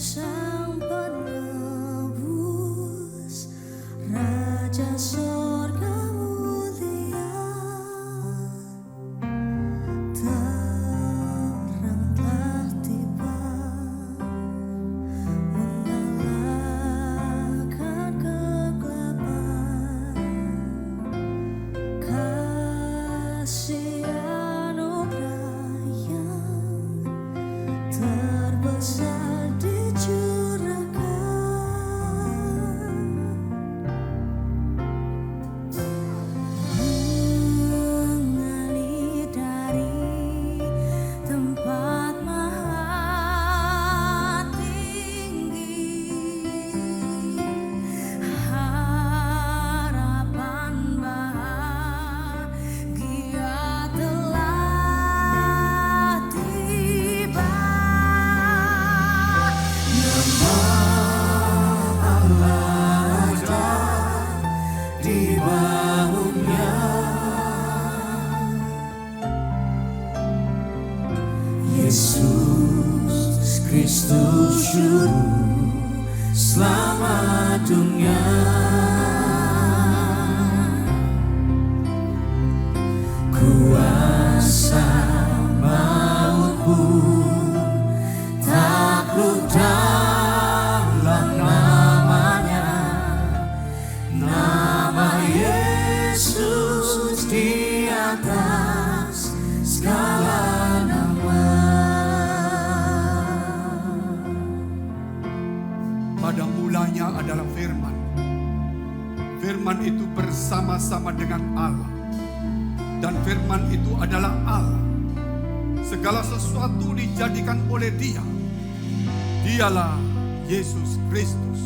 Sang penebus, Raja Sorga mulia, terang telah tiba, mengalahkan kegelapan. Kasih anugerah yang terbesar Yesus Kristus Juru Selamat dunia. Kuasa maut pun takluk dalam namanya, nama Yesus di atas segala nama. Pada mulanya adalah firman. Firman itu bersama-sama dengan Allah. Dan firman itu adalah Allah. Segala sesuatu dijadikan oleh Dia. Dialah Yesus Kristus.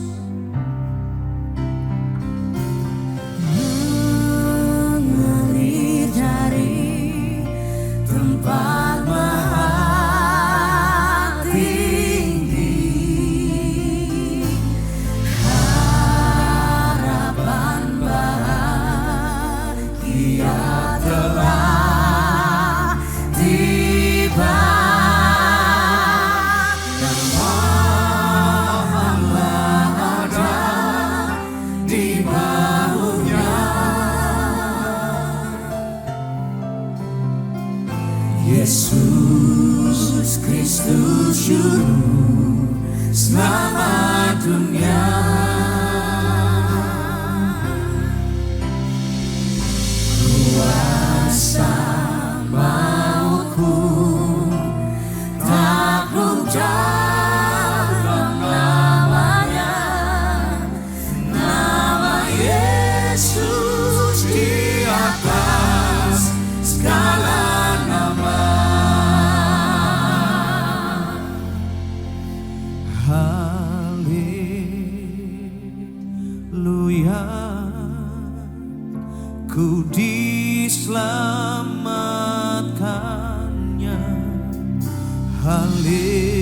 Mengalir dari tempat maha tinggi, harapan bahagia telah tiba. Nama Allah ada di bahunya. Yesus Kristus Juru Selamat dunia. Kuasa maut pun takluk dalam namanya, nama Yesus di atas segala nama. Haleluya, ku diselamatkannya. Haleluya,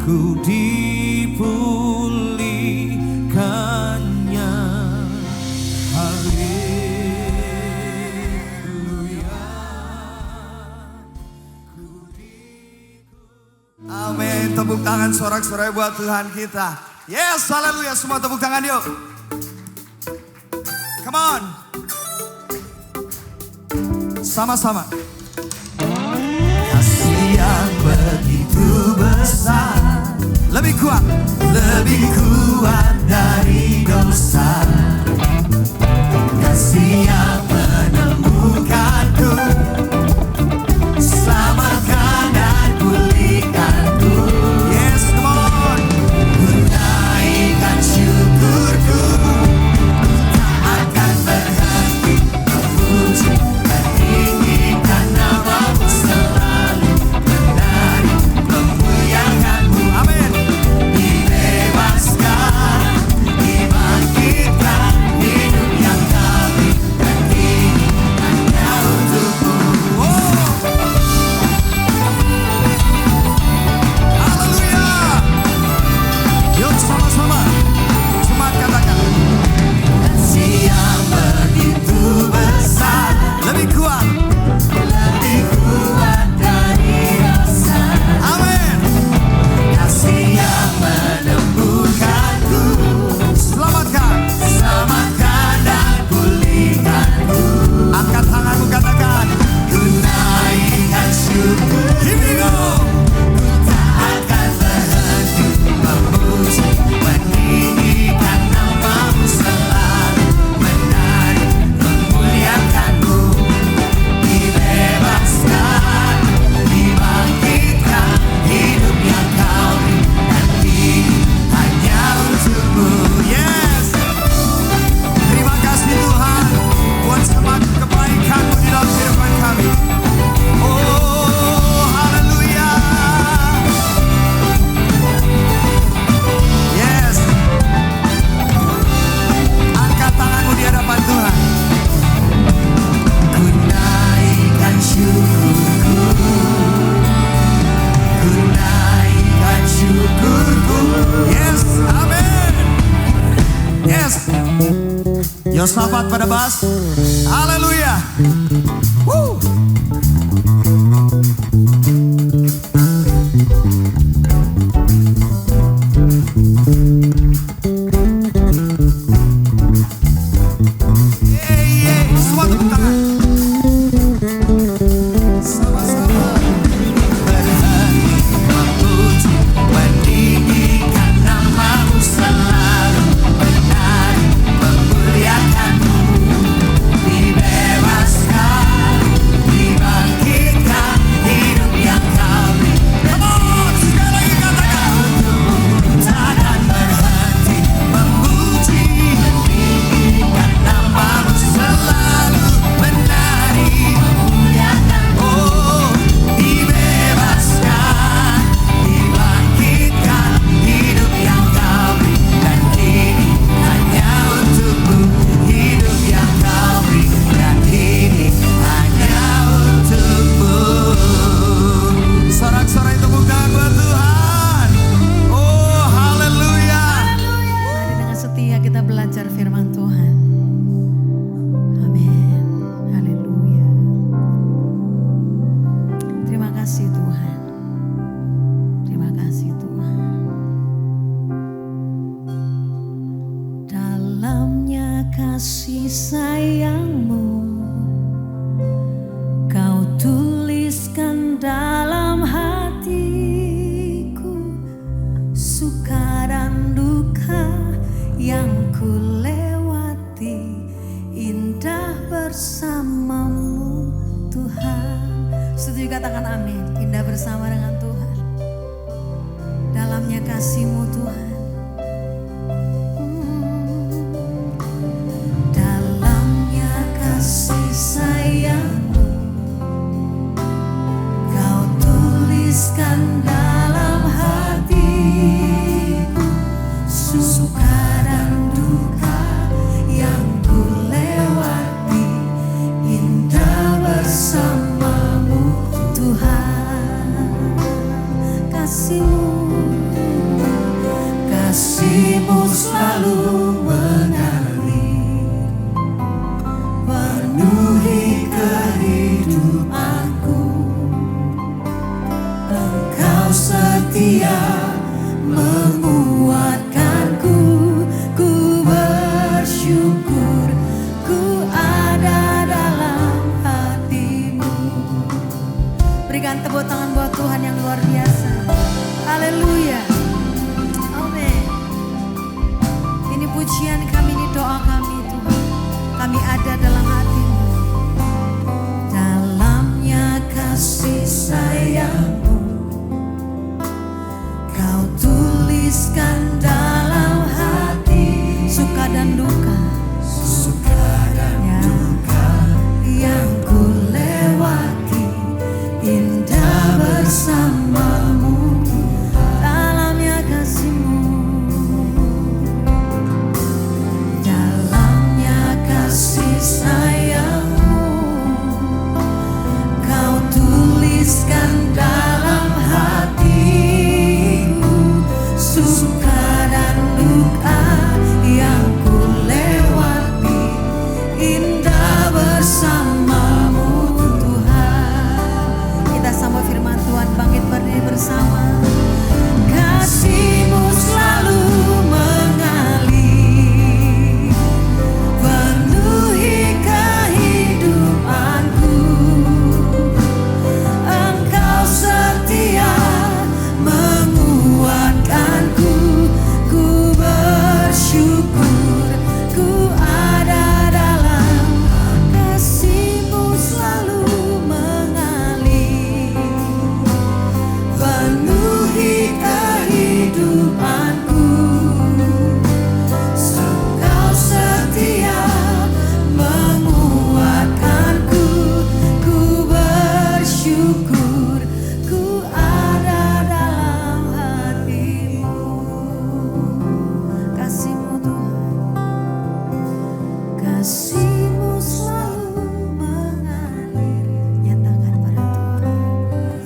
ku dipulihkannya. Haleluya. Amin. Tepuk tangan sorak-sorai buat Tuhan kita. Yes, haleluya. Semua tepuk tangan yuk. Come on. Sama-sama. Kasih yang begitu besar, lebih kuat dari dosa. Kasih yang menemukanku, selamatkan dan pulihkanku. Yes, come on. Menaikkan syukurku, tak akan berhenti memuji dan inginkan namamu selalu, menari memuliakanmu. Amin. Dibebaskan, dibangkitkan, hidup yang damai dan Here we go. Ku tak akan berhenti memuji, meninggikan nama-Mu, selalu menari, memuliakan-Mu. Dibebaskan, dibangkitkan, hidup yang Kau beri, dan ini hanya untuk-Mu. Yes. Terima kasih Tuhan buat semua kebaikan-Mu di dalam kehidupan kami. Oh, haleluya. Yes. Angkat tanganmu di hadapan Tuhan. Ku naikkan syukurku, ku naikkan syukurku. Yes, amin. Yes. Yosafat pada bass. Haleluya. Woo. Semua tepuk tangan. Sama-sama. Berhenti memuji, meninggikan nama-Mu, selalu menari, memuliakan-Mu. Dibebaskan, dibangkitkan, hidup yang Kau beri. Come on, sekali lagi katakan. Takkan berhenti memuji, meninggikan nama-Mu, selalu menari, memuliakan-Mu. Oh, dibebaskan, dibangkitkan, hidup yang Kau beri, dan ini hanya untuk-Mu. Hidup yang Kau beri, dan ini hanya untuk-Mu. Sorak-sorai tepuk tangan buat Tuhan. Oh, haleluya. Mari dengan setia kita belajar firman Tuhan. Amin. Haleluya. Terima kasih Tuhan. Terima kasih Tuhan. Dalamnya kasih sayang-Mu, Kau tuliskan dalam hatiku, suka dan duka yang ku lewati, indah bersama-Mu Tuhan. Setuju katakan amin. Indah bersama dengan Tuhan. Dalamnya kasih-Mu Tuhan. Dalamnya kasih sayang-Mu, Kau tuliskan dalam hatiku, suka dan duka yang ku lewati, indah bersama-Mu Tuhan. Kasih-Mu, kasih-Mu selalu mengalir, penuhi kehidupanku. Engkau setia menguatkanku, ku bersyukur, ku ada dalam hati-Mu. Berikan tepuk tangan buat Tuhan yang luar biasa. Haleluya. Amin. Ini pujian kami, ini doa kami Tuhan. Kami ada dalam hati-Mu. Dalamnya kasih sayang-Mu, Kau tuliskan dalam hati, suka dan duka, yang ku lewati, indah bersama-Mu. Dalamnya kasih-Mu, dalamnya kasih sayang-Mu, Kau tuliskan dalam hatiku, suka dan duka yang ku lewati, indah bersama-Mu Tuhan. Kita sambut firman Tuhan, bangkit berdiri bersama. bersyukur ku ada dalam hatimu. Kasih-Mu Tuhan, kasih-Mu selalu mengalir. Nyatakan pada Tuhan,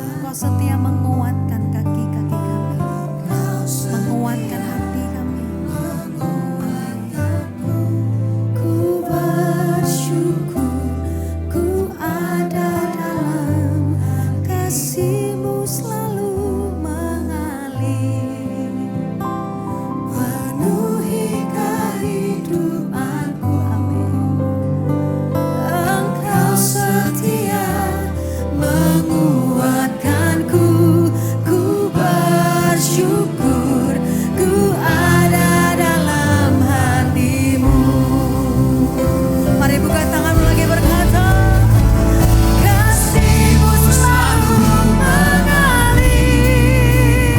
Engkau setia menguatkan kaki-kaki kami, menguatkan hati kami. Ku bersyukur ku ada dalam kasih-Mu selalu mengalir, penuhi kehidupanku. Amin. Engkau setia menguatkanku, ku bersyukur ku ada dalam hati-Mu. Mari buka tanganmu lagi berkata, kasih-Mu selalu mengalir,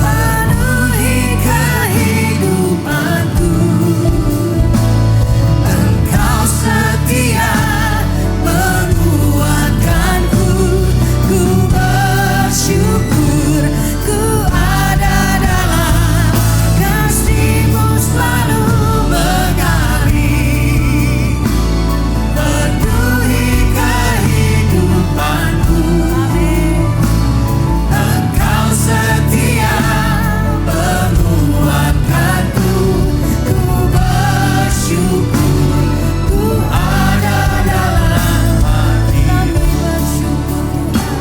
penuhi kehidupanku. Engkau setia menguatkanku, ku bersyukur ku ada dalam kasih-Mu selalu mengalir, penuhi kehidupanku. Amin. Engkau setia menguatkanku, ku bersyukur ku ada dalam hati. Kami bersyukur Tuhan,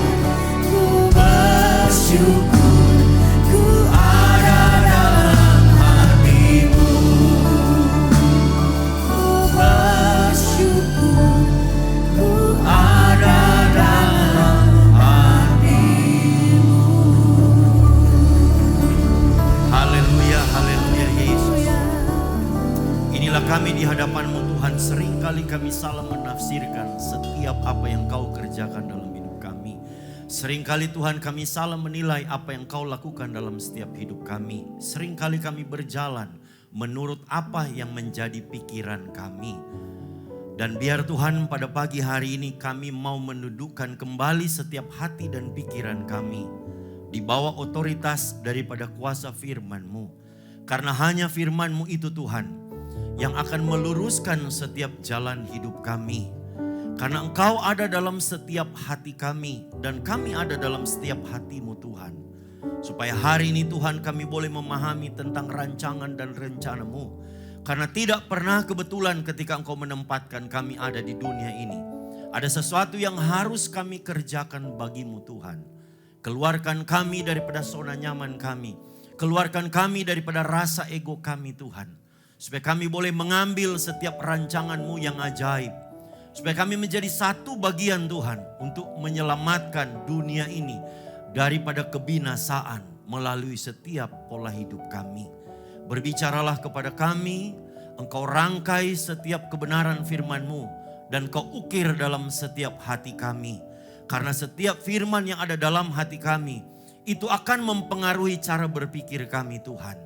ku bersyukur ku ada dalam hati-Mu. Ku bersyukur ku ada dalam hati-Mu. Haleluya, haleluya Yesus. Inilah kami di hadapan-Mu Tuhan. Seringkali kami salah menafsirkan setiap apa yang Kau kerjakan dalam hidup kami. Seringkali Tuhan kami salah menilai apa yang Kau lakukan dalam setiap hidup kami. Seringkali kami berjalan menurut apa yang menjadi pikiran kami. Dan biar Tuhan pada pagi hari ini kami mau mendudukkan kembali setiap hati dan pikiran kami di bawah otoritas daripada kuasa firman-Mu. Karena hanya firman-Mu itu Tuhan yang akan meluruskan setiap jalan hidup kami. Karena Engkau ada dalam setiap hati kami dan kami ada dalam setiap hati-Mu Tuhan. Supaya hari ini Tuhan kami boleh memahami tentang rancangan dan rencana-Mu. Karena tidak pernah kebetulan ketika Engkau menempatkan kami ada di dunia ini. Ada sesuatu yang harus kami kerjakan bagi-Mu Tuhan. Keluarkan kami daripada zona nyaman kami. Keluarkan kami daripada rasa ego kami Tuhan. Supaya kami boleh mengambil setiap rancangan-Mu yang ajaib. Supaya kami menjadi satu bagian Tuhan untuk menyelamatkan dunia ini daripada kebinasaan melalui setiap pola hidup kami. Berbicaralah kepada kami, Engkau rangkai setiap kebenaran firman-Mu dan Kau ukir dalam setiap hati kami. Karena setiap firman yang ada dalam hati kami itu akan mempengaruhi cara berpikir kami Tuhan.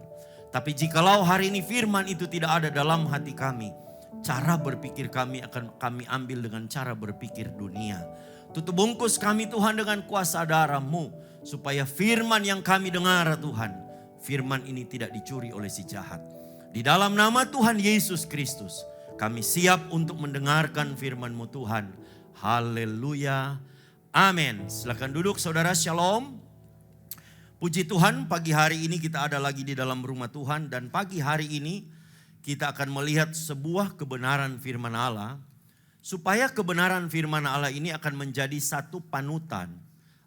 Tapi jikalau hari ini firman itu tidak ada dalam hati kami, cara berpikir kami akan kami ambil dengan cara berpikir dunia. Tutup bungkus kami Tuhan dengan kuasa darah-Mu, supaya firman yang kami dengar Tuhan, firman ini tidak dicuri oleh si jahat. Di dalam nama Tuhan Yesus Kristus, kami siap untuk mendengarkan firman-Mu Tuhan. Haleluya. Amin. Silakan duduk saudara, shalom. Puji Tuhan, pagi hari ini kita ada lagi di dalam rumah Tuhan. Dan pagi hari ini kita akan melihat sebuah kebenaran firman Allah. Supaya kebenaran firman Allah ini akan menjadi satu panutan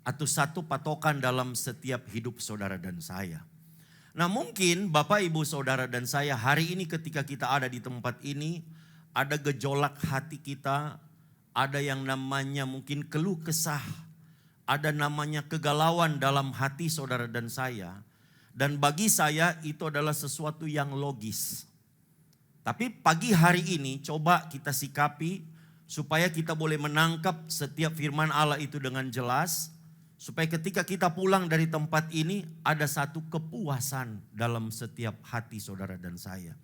atau satu patokan dalam setiap hidup saudara dan saya. Nah mungkin Bapak Ibu Saudara dan saya hari ini ketika kita ada di tempat ini, ada gejolak hati kita, ada yang namanya mungkin keluh kesah, ada namanya kegalauan dalam hati saudara dan saya. Dan bagi saya itu adalah sesuatu yang logis. Tapi pagi hari ini coba kita sikapi supaya kita boleh menangkap setiap firman Allah itu dengan jelas. Supaya ketika kita pulang dari tempat ini ada satu kepuasan dalam setiap hati saudara dan saya.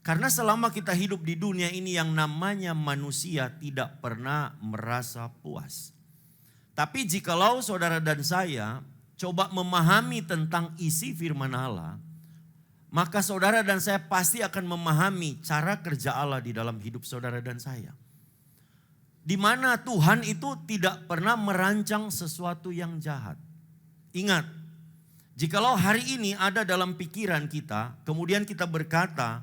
Karena selama kita hidup di dunia ini yang namanya manusia tidak pernah merasa puas. Tapi jikalau saudara dan saya coba memahami tentang isi firman Allah, maka saudara dan saya pasti akan memahami cara kerja Allah di dalam hidup saudara dan saya. Di mana Tuhan itu tidak pernah merancang sesuatu yang jahat. Ingat, jikalau hari ini ada dalam pikiran kita, kemudian kita berkata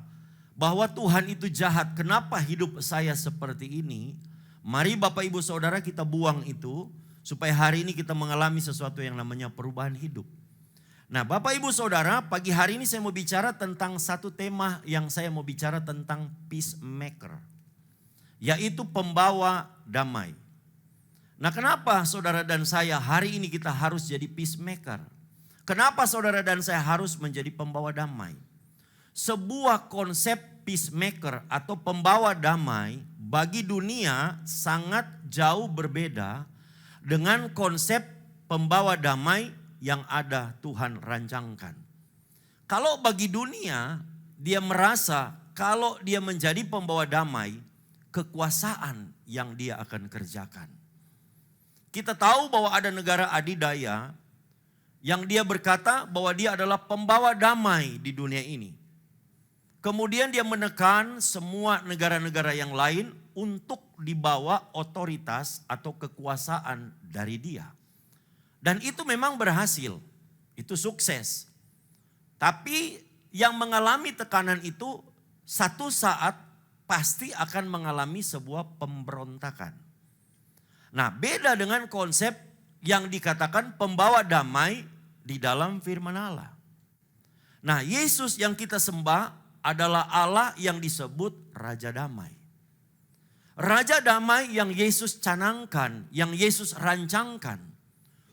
bahwa Tuhan itu jahat, kenapa hidup saya seperti ini? Mari Bapak Ibu Saudara kita buang itu, supaya hari ini kita mengalami sesuatu yang namanya perubahan hidup. Nah Bapak Ibu Saudara, pagi hari ini saya mau bicara tentang satu tema yang saya mau bicara tentang peacemaker. Yaitu pembawa damai. Nah kenapa saudara dan saya hari ini kita harus jadi peacemaker? Kenapa saudara dan saya harus menjadi pembawa damai? Sebuah konsep peacemaker atau pembawa damai bagi dunia sangat jauh berbeda dengan konsep pembawa damai yang ada Tuhan rancangkan. Kalau bagi dunia dia merasa kalau dia menjadi pembawa damai, kekuasaan yang dia akan kerjakan. Kita tahu bahwa ada negara adidaya yang dia berkata bahwa dia adalah pembawa damai di dunia ini. Kemudian dia menekan semua negara-negara yang lain untuk dibawa otoritas atau kekuasaan dari dia. Dan itu memang berhasil, itu sukses. Tapi yang mengalami tekanan itu satu saat pasti akan mengalami sebuah pemberontakan. Nah beda dengan konsep yang dikatakan pembawa damai di dalam firman Allah. Nah Yesus yang kita sembah adalah Allah yang disebut Raja Damai. Raja Damai yang Yesus canangkan, yang Yesus rancangkan.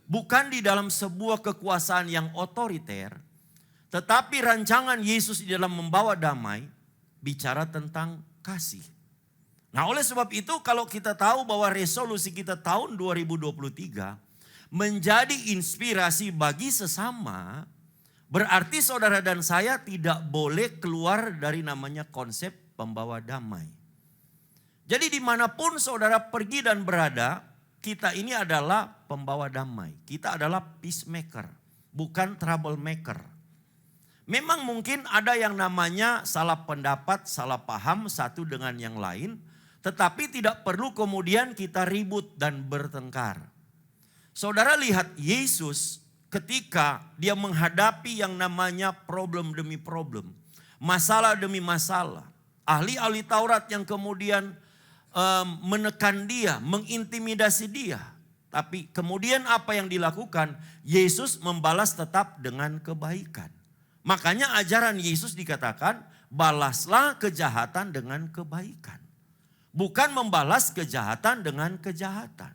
Bukan di dalam sebuah kekuasaan yang otoriter, tetapi rancangan Yesus di dalam membawa damai bicara tentang kasih. Nah oleh sebab itu kalau kita tahu bahwa resolusi kita tahun 2023 menjadi inspirasi bagi sesama, berarti saudara dan saya tidak boleh keluar dari namanya konsep pembawa damai. Jadi dimanapun saudara pergi dan berada, kita ini adalah pembawa damai. Kita adalah peacemaker, bukan troublemaker. Memang mungkin ada yang namanya salah pendapat, salah paham satu dengan yang lain. Tetapi tidak perlu kemudian kita ribut dan bertengkar. Saudara lihat Yesus ketika dia menghadapi yang namanya problem demi problem. Masalah demi masalah. Ahli-ahli Taurat yang kemudian menekan dia, mengintimidasi dia. Tapi kemudian apa yang dilakukan? Yesus membalas tetap dengan kebaikan. Makanya ajaran Yesus dikatakan balaslah kejahatan dengan kebaikan. Bukan membalas kejahatan dengan kejahatan.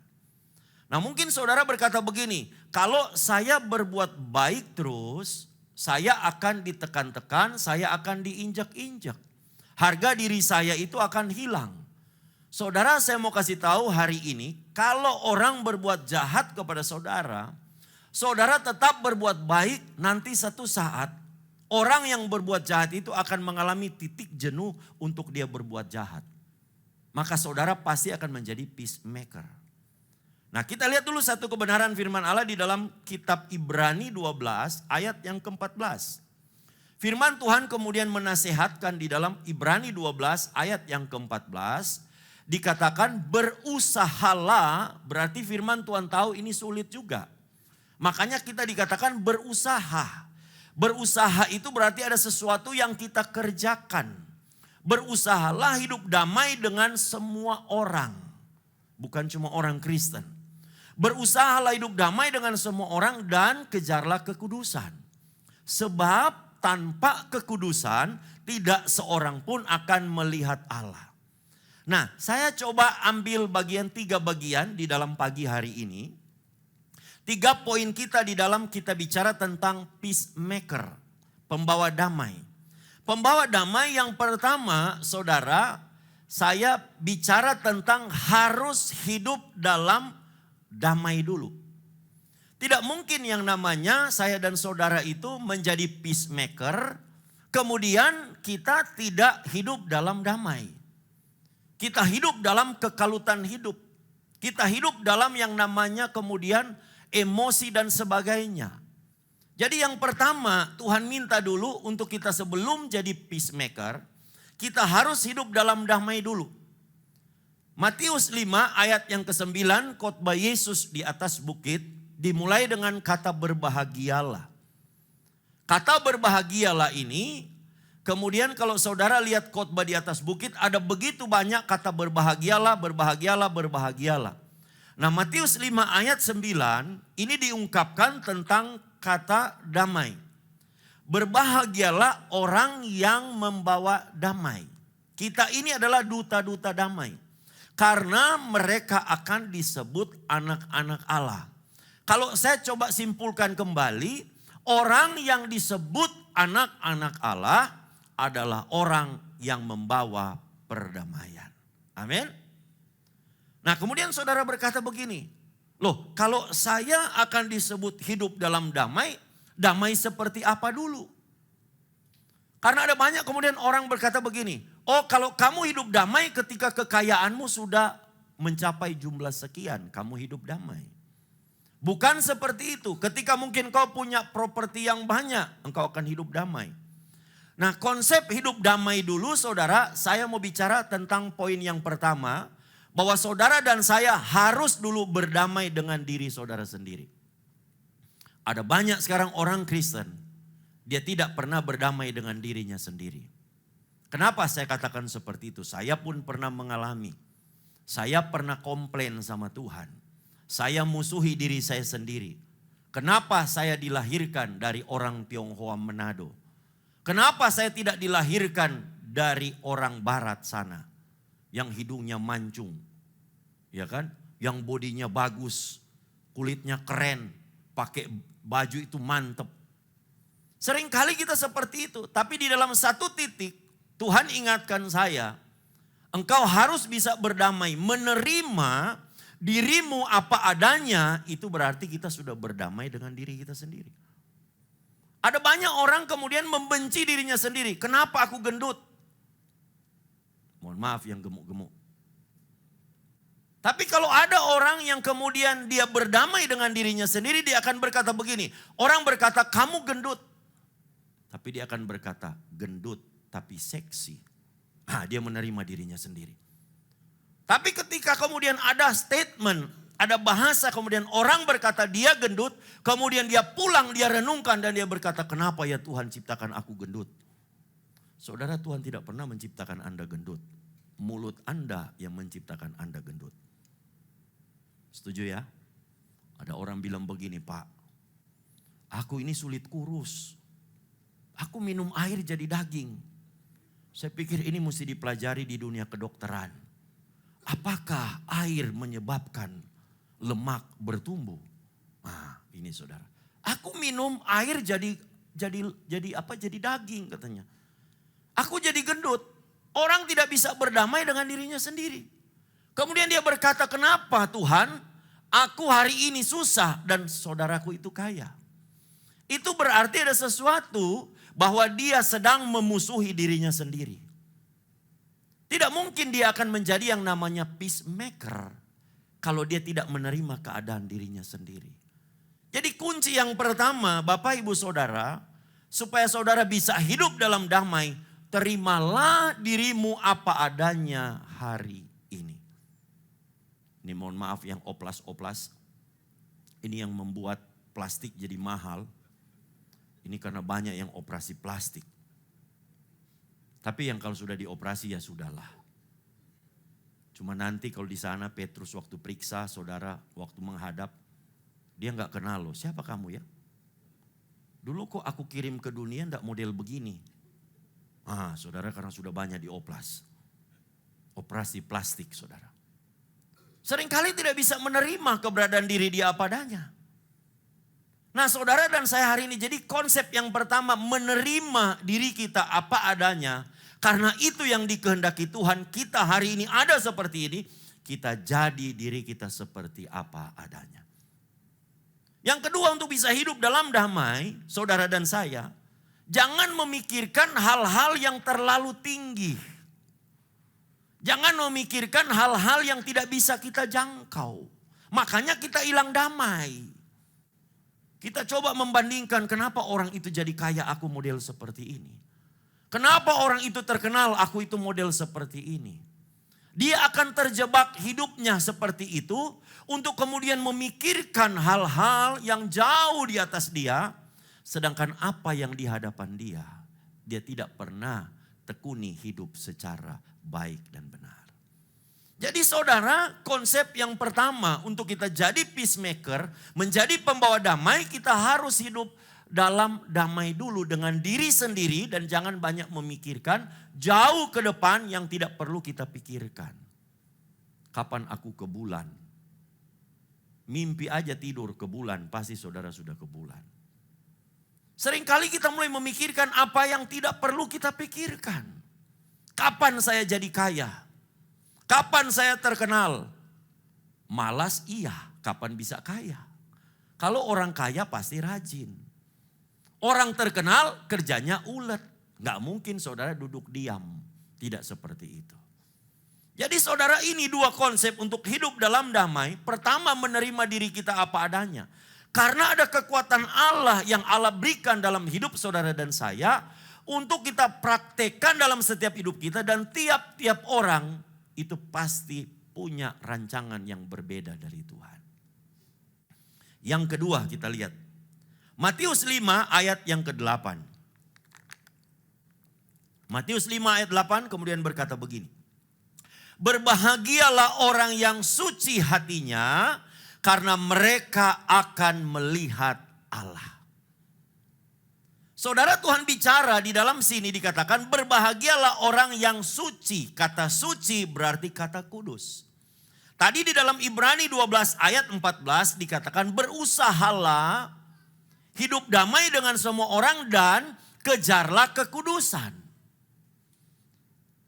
Nah mungkin saudara berkata begini, kalau saya berbuat baik terus, saya akan ditekan-tekan, saya akan diinjak-injak. Harga diri saya itu akan hilang. Saudara saya mau kasih tahu hari ini, kalau orang berbuat jahat kepada saudara, saudara tetap berbuat baik, nanti satu saat orang yang berbuat jahat itu akan mengalami titik jenuh untuk dia berbuat jahat. Maka saudara pasti akan menjadi peacemaker. Nah kita lihat dulu satu kebenaran firman Allah di dalam kitab Ibrani 12 ayat yang ke-14. Firman Tuhan kemudian menasehatkan di dalam Ibrani 12 ayat yang ke-14. Dikatakan berusahalah, berarti firman Tuhan tahu ini sulit juga. Makanya kita dikatakan berusaha. Berusaha itu berarti ada sesuatu yang kita kerjakan. Berusahalah hidup damai dengan semua orang. Bukan cuma orang Kristen. Berusahalah hidup damai dengan semua orang dan kejarlah kekudusan. Sebab tanpa kekudusan tidak seorang pun akan melihat Allah. Nah saya coba ambil tiga bagian di dalam pagi hari ini. 3 poin kita di dalam kita bicara tentang peacemaker, pembawa damai. Pembawa damai yang pertama, saudara, saya bicara tentang harus hidup dalam damai dulu. Tidak mungkin yang namanya saya dan saudara itu menjadi peacemaker, kemudian kita tidak hidup dalam damai. Kita hidup dalam kekalutan hidup. Kita hidup dalam yang namanya kemudian emosi dan sebagainya. Jadi yang pertama Tuhan minta dulu untuk kita sebelum jadi peacemaker, kita harus hidup dalam damai dulu. Matius 5 ayat yang ke-9, khotbah Yesus di atas bukit dimulai dengan kata berbahagialah. Kata berbahagialah ini, kemudian kalau saudara lihat khotbah di atas bukit, ada begitu banyak kata berbahagialah, berbahagialah, berbahagialah. Nah Matius 5 ayat 9 ini diungkapkan tentang kata damai. Berbahagialah orang yang membawa damai. Kita ini adalah duta-duta damai. Karena mereka akan disebut anak-anak Allah. Kalau saya coba simpulkan kembali, orang yang disebut anak-anak Allah adalah orang yang membawa perdamaian. Amin. Nah kemudian saudara berkata begini, loh kalau saya akan disebut hidup dalam damai, damai seperti apa dulu? Karena ada banyak kemudian orang berkata begini, oh kalau kamu hidup damai ketika kekayaanmu sudah mencapai jumlah sekian, kamu hidup damai. Bukan seperti itu, ketika mungkin kau punya properti yang banyak, engkau akan hidup damai. Nah konsep hidup damai dulu saudara, saya mau bicara tentang poin yang pertama, bahwa saudara dan saya harus dulu berdamai dengan diri saudara sendiri. Ada banyak sekarang orang Kristen, dia tidak pernah berdamai dengan dirinya sendiri. Kenapa saya katakan seperti itu? Saya pun pernah mengalami. Saya pernah komplain sama Tuhan. Saya musuhi diri saya sendiri. Kenapa saya dilahirkan dari orang Tionghoa Manado? Kenapa saya tidak dilahirkan dari orang barat sana? Yang hidungnya mancung. Ya kan? Yang bodinya bagus. Kulitnya keren. Pakai baju itu mantep. Seringkali kita seperti itu. Tapi di dalam satu titik Tuhan ingatkan saya. Engkau harus bisa berdamai. Menerima dirimu apa adanya, itu berarti kita sudah berdamai dengan diri kita sendiri. Ada banyak orang kemudian membenci dirinya sendiri. Kenapa aku gendut? Mohon maaf yang gemuk-gemuk. Tapi kalau ada orang yang kemudian dia berdamai dengan dirinya sendiri, dia akan berkata begini. Orang berkata kamu gendut. Tapi dia akan berkata gendut tapi seksi. Nah, dia menerima dirinya sendiri. Tapi ketika kemudian ada statement, ada bahasa kemudian orang berkata dia gendut, kemudian dia pulang, dia renungkan dan dia berkata kenapa ya Tuhan ciptakan aku gendut. Saudara, Tuhan tidak pernah menciptakan Anda gendut. Mulut Anda yang menciptakan Anda gendut. Setuju ya? Ada orang bilang begini, Pak, aku ini sulit kurus. Aku minum air jadi daging. Saya pikir ini mesti dipelajari di dunia kedokteran. Apakah air menyebabkan lemak bertumbuh? Nah, ini saudara. Aku minum air jadi daging katanya. Aku jadi gendut. Orang tidak bisa berdamai dengan dirinya sendiri. Kemudian dia berkata, "Kenapa Tuhan? Aku hari ini susah dan saudaraku itu kaya." Itu berarti ada sesuatu bahwa dia sedang memusuhi dirinya sendiri. Tidak mungkin dia akan menjadi yang namanya peacemaker kalau dia tidak menerima keadaan dirinya sendiri. Jadi kunci yang pertama Bapak Ibu Saudara, supaya saudara bisa hidup dalam damai, terimalah dirimu apa adanya hari ini. Ini mohon maaf yang oplas-oplas, ini yang membuat plastik jadi mahal. Ini karena banyak yang operasi plastik. Tapi yang kalau sudah dioperasi ya sudahlah. Cuma nanti kalau di sana Petrus waktu periksa saudara, waktu menghadap, dia nggak kenal loh, siapa kamu ya? Dulu kok aku kirim ke dunia nggak model begini. Saudara karena sudah banyak dioplas. Operasi plastik saudara. Seringkali tidak bisa menerima keberadaan diri dia apa adanya. Nah saudara dan saya hari ini jadi konsep yang pertama menerima diri kita apa adanya. Karena itu yang dikehendaki Tuhan, kita hari ini ada seperti ini, kita jadi diri kita seperti apa adanya. Yang kedua untuk bisa hidup dalam damai, saudara dan saya, Jangan memikirkan hal-hal yang terlalu tinggi. Jangan memikirkan hal-hal yang tidak bisa kita jangkau. Makanya kita hilang damai. Kita coba membandingkan kenapa orang itu jadi kaya, aku model seperti ini. Kenapa orang itu terkenal, aku itu model seperti ini. Dia akan terjebak hidupnya seperti itu untuk kemudian memikirkan hal-hal yang jauh di atas dia. Sedangkan apa yang di hadapan dia tidak pernah tekuni hidup secara baik dan benar. Jadi saudara, konsep yang pertama untuk kita jadi peacemaker, menjadi pembawa damai, kita harus hidup dalam damai dulu dengan diri sendiri dan jangan banyak memikirkan jauh ke depan yang tidak perlu kita pikirkan. Kapan aku ke bulan? Mimpi aja tidur ke bulan, pasti saudara sudah ke bulan. Seringkali kita mulai memikirkan apa yang tidak perlu kita pikirkan. Kapan saya jadi kaya? Kapan saya terkenal? Malas iya, kapan bisa kaya? Kalau orang kaya pasti rajin. Orang terkenal kerjanya ulet. Nggak mungkin saudara duduk diam. Tidak seperti itu. Jadi saudara, ini dua konsep untuk hidup dalam damai. Pertama, menerima diri kita apa adanya. Karena ada kekuatan Allah yang Allah berikan dalam hidup saudara dan saya. Untuk kita praktekkan dalam setiap hidup kita. Dan tiap-tiap orang itu pasti punya rancangan yang berbeda dari Tuhan. Yang kedua kita lihat. Matius 5 ayat yang ke-8. Matius 5 ayat 8 kemudian berkata begini. Berbahagialah orang yang suci hatinya, karena mereka akan melihat Allah. Saudara, Tuhan bicara di dalam sini dikatakan berbahagialah orang yang suci. Kata suci berarti kata kudus. Tadi di dalam Ibrani 12 ayat 14 dikatakan berusahalah hidup damai dengan semua orang dan kejarlah kekudusan.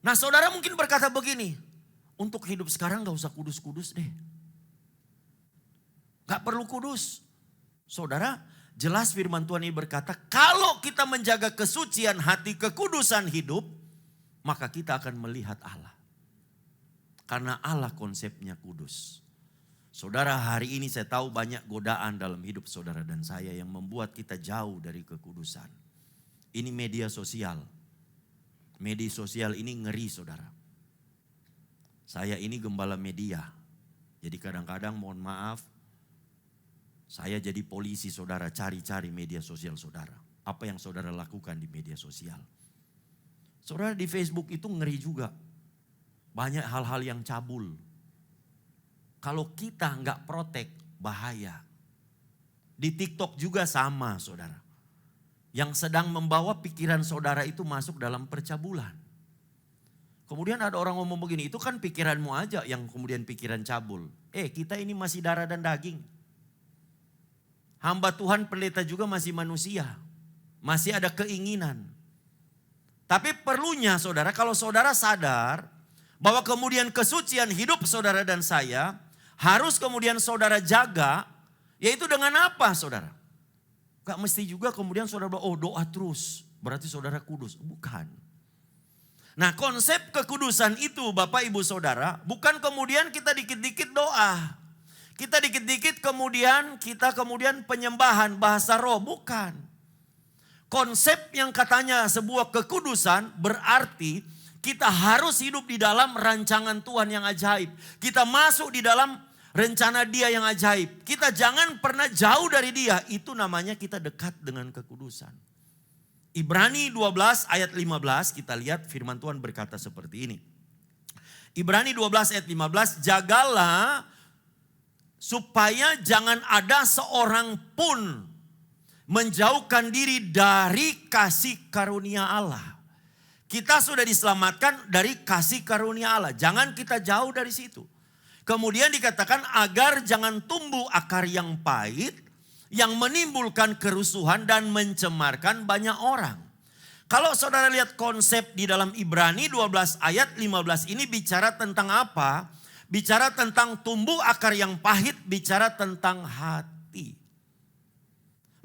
Nah saudara mungkin berkata begini, untuk hidup sekarang gak usah kudus-kudus deh. Gak perlu kudus. Saudara, jelas firman Tuhan ini berkata, kalau kita menjaga kesucian hati, kekudusan hidup, maka kita akan melihat Allah. Karena Allah konsepnya kudus. Saudara, hari ini saya tahu banyak godaan dalam hidup saudara dan saya yang membuat kita jauh dari kekudusan. Ini media sosial. Media sosial ini ngeri saudara. Saya ini gembala media. Jadi kadang-kadang mohon maaf, saya jadi polisi saudara, cari-cari media sosial saudara. Apa yang saudara lakukan di media sosial. Saudara, di Facebook itu ngeri juga. Banyak hal-hal yang cabul. Kalau kita nggak protek, bahaya. Di TikTok juga sama saudara. Yang sedang membawa pikiran saudara itu masuk dalam percabulan. Kemudian ada orang ngomong begini, itu kan pikiranmu aja yang kemudian pikiran cabul. Kita ini masih darah dan daging. Hamba Tuhan pendeta juga masih manusia. Masih ada keinginan. Tapi perlunya saudara, kalau saudara sadar bahwa kemudian kesucian hidup saudara dan saya harus kemudian saudara jaga, yaitu dengan apa saudara? Gak mesti juga kemudian saudara doa terus, berarti saudara kudus. Bukan. Nah konsep kekudusan itu Bapak Ibu Saudara, bukan kemudian kita dikit-dikit doa. Kita dikit-dikit kemudian penyembahan bahasa roh, bukan. Konsep yang katanya sebuah kekudusan berarti kita harus hidup di dalam rancangan Tuhan yang ajaib. Kita masuk di dalam rencana Dia yang ajaib. Kita jangan pernah jauh dari Dia, itu namanya kita dekat dengan kekudusan. Ibrani 12 ayat 15 kita lihat firman Tuhan berkata seperti ini. Ibrani 12 ayat 15, jagalah supaya jangan ada seorang pun menjauhkan diri dari kasih karunia Allah. Kita sudah diselamatkan dari kasih karunia Allah. Jangan kita jauh dari situ. Kemudian dikatakan agar jangan tumbuh akar yang pahit, yang menimbulkan kerusuhan dan mencemarkan banyak orang. Kalau saudara lihat konsep di dalam Ibrani 12 ayat 15 ini bicara tentang apa? Bicara tentang tumbuh akar yang pahit, bicara tentang hati.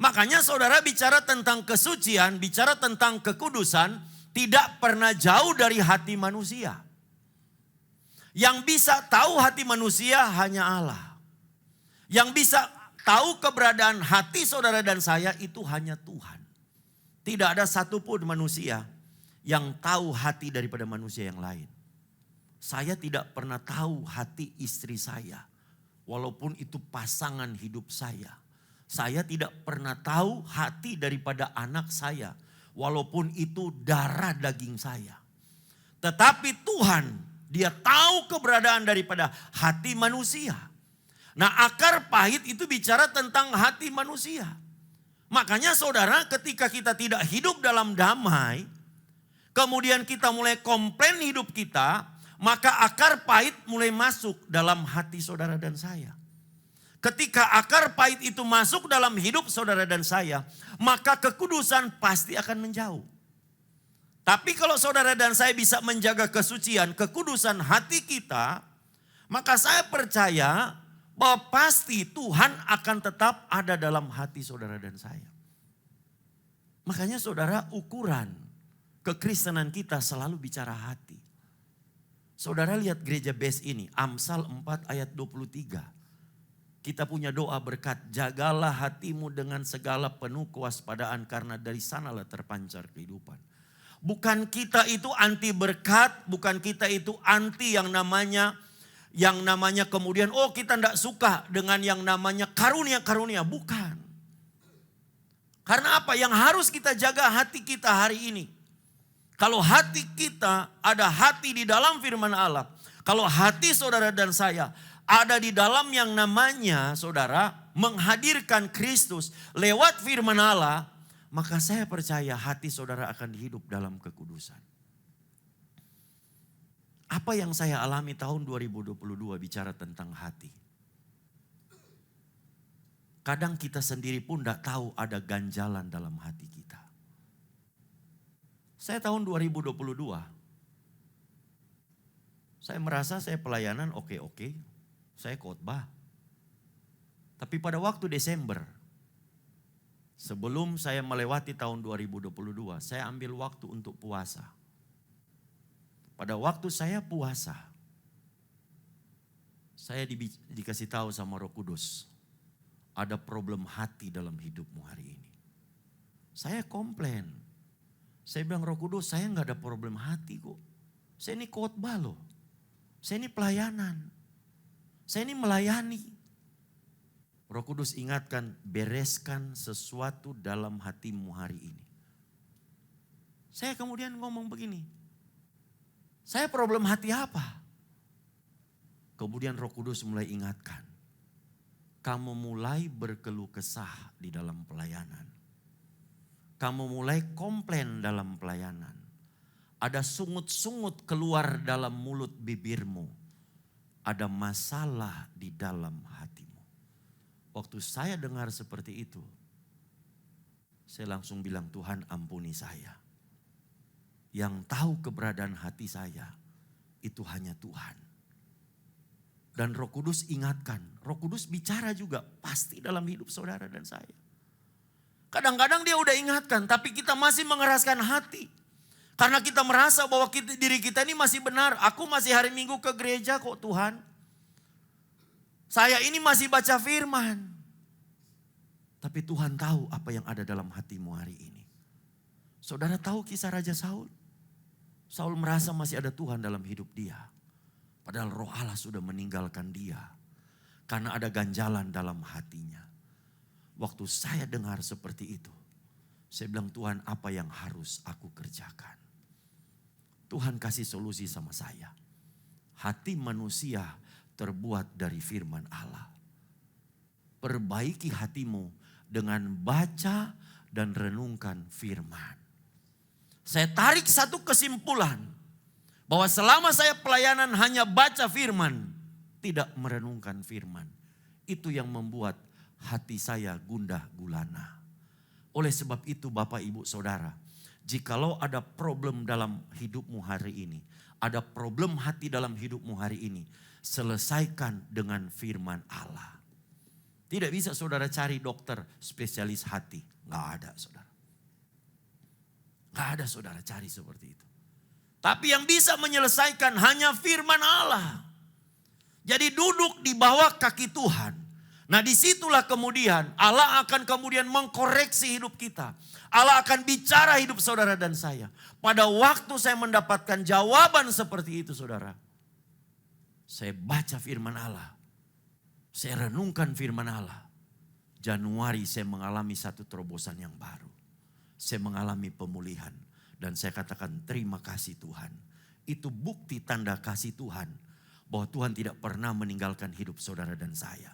Makanya saudara bicara tentang kesucian, bicara tentang kekudusan, tidak pernah jauh dari hati manusia. Yang bisa tahu hati manusia hanya Allah. Yang bisa tahu keberadaan hati saudara dan saya itu hanya Tuhan. Tidak ada satupun manusia yang tahu hati daripada manusia yang lain. Saya tidak pernah tahu hati istri saya, walaupun itu pasangan hidup saya. Saya tidak pernah tahu hati daripada anak saya, walaupun itu darah daging saya. Tetapi Tuhan, Dia tahu keberadaan daripada hati manusia. Nah, akar pahit itu bicara tentang hati manusia. Makanya saudara, ketika kita tidak hidup dalam damai, kemudian kita mulai komplain hidup kita, maka akar pahit mulai masuk dalam hati saudara dan saya. Ketika akar pahit itu masuk dalam hidup saudara dan saya, maka kekudusan pasti akan menjauh. Tapi kalau saudara dan saya bisa menjaga kesucian, kekudusan hati kita, maka saya percaya bahwa pasti Tuhan akan tetap ada dalam hati saudara dan saya. Makanya saudara, ukuran kekristenan kita selalu bicara hati. Saudara lihat gereja base ini, Amsal 4 ayat 23. Kita punya doa berkat, jagalah hatimu dengan segala penuh kewaspadaan karena dari sanalah terpancar kehidupan. Bukan kita itu anti berkat, bukan kita itu anti yang namanya kemudian kita tidak suka dengan yang namanya karunia-karunia, bukan. Karena apa? Yang harus kita jaga hati kita hari ini. Kalau hati kita ada hati di dalam firman Allah, kalau hati saudara dan saya ada di dalam yang namanya saudara menghadirkan Kristus lewat firman Allah, maka saya percaya hati saudara akan hidup dalam kekudusan. Apa yang saya alami tahun 2022 bicara tentang hati. Kadang kita sendiri pun tidak tahu ada ganjalan dalam hati kita. Saya tahun 2022, saya merasa saya pelayanan oke-oke, saya khotbah. Tapi pada waktu Desember, sebelum saya melewati tahun 2022, saya ambil waktu untuk puasa. Pada waktu saya puasa, saya dikasih tahu sama Roh Kudus, ada problem hati dalam hidupmu hari ini. Saya komplain. Saya bilang, Roh Kudus, saya nggak ada problem hati kok. Saya ini khotbah loh. Saya ini pelayanan. Saya ini melayani. Roh Kudus ingatkan, bereskan sesuatu dalam hatimu hari ini. Saya kemudian ngomong begini, saya problem hati apa? Kemudian Roh Kudus mulai ingatkan, kamu mulai berkeluh kesah di dalam pelayanan. Kamu mulai komplain dalam pelayanan. Ada sungut-sungut keluar dalam mulut bibirmu. Ada masalah di dalam hatimu. Waktu saya dengar seperti itu, saya langsung bilang, Tuhan ampuni saya. Yang tahu keberadaan hati saya, itu hanya Tuhan. Dan Roh Kudus ingatkan, Roh Kudus bicara juga pasti dalam hidup saudara dan saya. Kadang-kadang dia udah ingatkan, tapi kita masih mengeraskan hati. Karena kita merasa bahwa diri kita ini masih benar. Aku masih hari Minggu ke gereja kok Tuhan. Saya ini masih baca firman. Tapi Tuhan tahu apa yang ada dalam hatimu hari ini. Saudara tahu kisah Raja Saul? Saul merasa masih ada Tuhan dalam hidup dia. Padahal Roh Allah sudah meninggalkan dia. Karena ada ganjalan dalam hatinya. Waktu saya dengar seperti itu, saya bilang, Tuhan apa yang harus aku kerjakan? Tuhan kasih solusi sama saya. Hati manusia terbuat dari firman Allah. Perbaiki hatimu dengan baca dan renungkan firman. Saya tarik satu kesimpulan, bahwa selama saya pelayanan hanya baca firman, tidak merenungkan firman. Itu yang membuat hati saya gundah gulana. Oleh sebab itu Bapak Ibu Saudara, jikalau ada problem dalam hidupmu hari ini, ada problem hati dalam hidupmu hari ini, selesaikan dengan firman Allah. Tidak bisa saudara cari dokter spesialis hati. Nggak ada saudara. Nggak ada saudara cari seperti itu. Tapi yang bisa menyelesaikan hanya firman Allah. Jadi duduk di bawah kaki Tuhan. Nah disitulah kemudian Allah akan kemudian mengkoreksi hidup kita. Allah akan bicara hidup saudara dan saya. Pada waktu saya mendapatkan jawaban seperti itu saudara. Saya baca firman Allah. Saya renungkan firman Allah. Januari saya mengalami satu terobosan yang baru. Saya mengalami pemulihan. Dan saya katakan terima kasih Tuhan. Itu bukti tanda kasih Tuhan. Bahwa Tuhan tidak pernah meninggalkan hidup saudara dan saya.